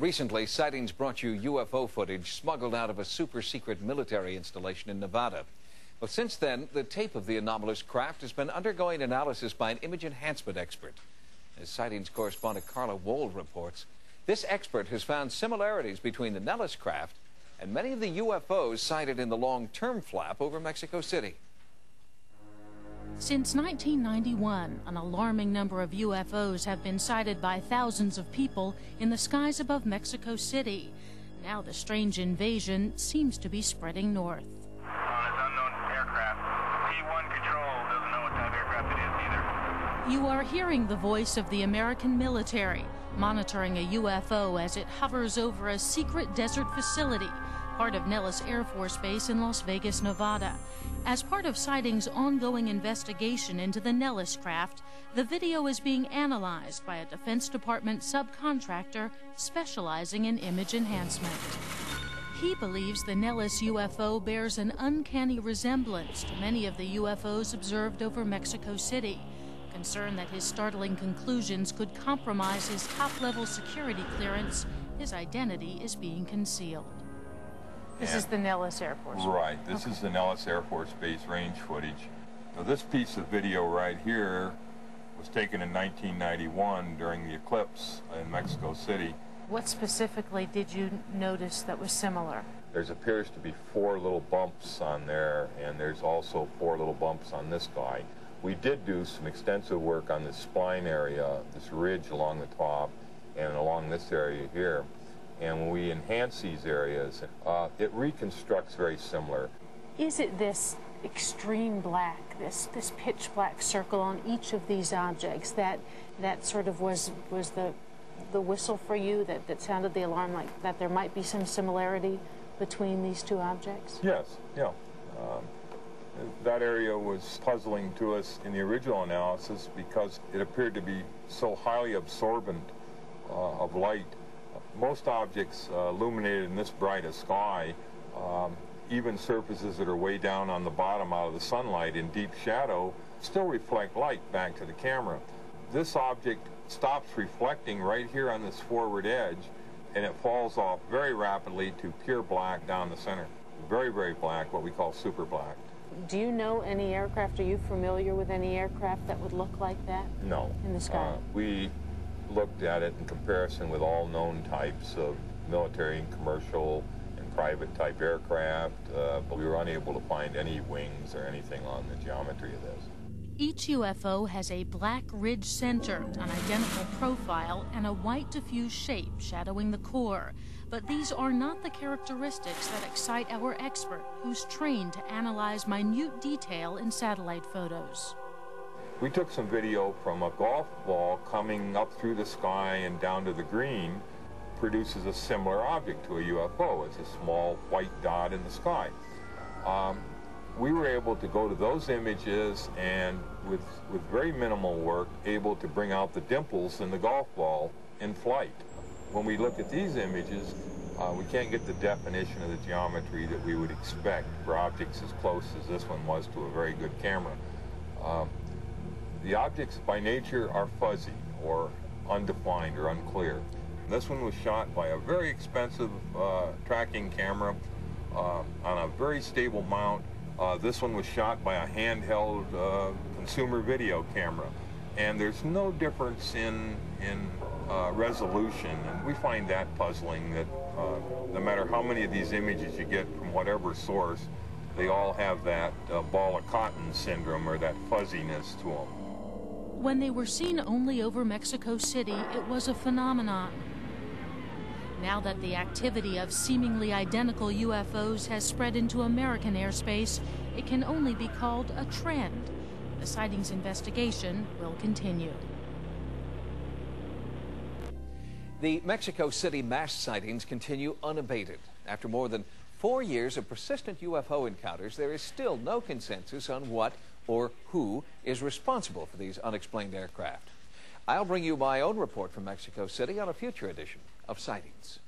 Recently, Sightings brought you UFO footage smuggled out of a super-secret military installation in Nevada. Well, since then, the tape of the anomalous craft has been undergoing analysis by an image enhancement expert. As Sightings correspondent Carla Wold reports, this expert has found similarities between the Nellis craft and many of the UFOs sighted in the long-term flap over Mexico City. Since 1991, an alarming number of UFOs have been sighted by thousands of people in the skies above Mexico City. Now the strange invasion seems to be spreading north. On its unknown aircraft. P1 control doesn't know what type of aircraft it is either. You are hearing the voice of the American military, monitoring a UFO as it hovers over a secret desert facility, part of Nellis Air Force Base in Las Vegas, Nevada. As part of Sightings' ongoing investigation into the Nellis craft, the video is being analyzed by a Defense Department subcontractor specializing in image enhancement. He believes the Nellis UFO bears an uncanny resemblance to many of the UFOs observed over Mexico City. Concerned that his startling conclusions could compromise his top-level security clearance, his identity is being concealed. This is the Nellis Air Force. Right. This is the Nellis Air Force Base range footage. Now, this piece of video right here was taken in 1991 during the eclipse in Mexico City. What specifically did you notice that was similar? There appears to be 4 little bumps on there, and there's also 4 little bumps on this guy. We did do some extensive work on this spine area, this ridge along the top, and along this area here. And when we enhance these areas, it reconstructs very similar. Is it this extreme black, this pitch black circle on each of these objects that sort of was the whistle for you, that sounded the alarm, like that there might be some similarity between these two objects? Yes, yeah. That area was puzzling to us in the original analysis because it appeared to be so highly absorbent of light. Most objects illuminated in this bright a sky, even surfaces that are way down on the bottom out of the sunlight in deep shadow, still reflect light back to the camera. This object stops reflecting right here on this forward edge, and it falls off very rapidly to pure black down the center. Very, very black, what we call super black. Do you know any aircraft? Are you familiar with any aircraft that would look like that? No. In the sky? We looked at it in comparison with all known types of military and commercial and private type aircraft, but we were unable to find any wings or anything on the geometry of this. Each UFO has a black ridge center, an identical profile, and a white diffuse shape shadowing the core. But these are not the characteristics that excite our expert, who's trained to analyze minute detail in satellite photos. We took some video from a golf ball coming up through the sky and down to the green, produces a similar object to a UFO. It's a small white dot in the sky. We were able to go to those images and with very minimal work, able to bring out the dimples in the golf ball in flight. When we look at these images, we can't get the definition of the geometry that we would expect for objects as close as this one was to a very good camera. The objects by nature are fuzzy or undefined or unclear. This one was shot by a very expensive tracking camera on a very stable mount. This one was shot by a handheld consumer video camera. And there's no difference in resolution, and we find that puzzling, that no matter how many of these images you get from whatever source, they all have that ball of cotton syndrome or that fuzziness to them. When they were seen only over Mexico City, it was a phenomenon. Now that the activity of seemingly identical UFOs has spread into American airspace, it can only be called a trend. The Sightings investigation will continue. The Mexico City mass sightings continue unabated. After more than 4 years of persistent UFO encounters, there is still no consensus on what or who is responsible for these unexplained aircraft. I'll bring you my own report from Mexico City on a future edition of Sightings.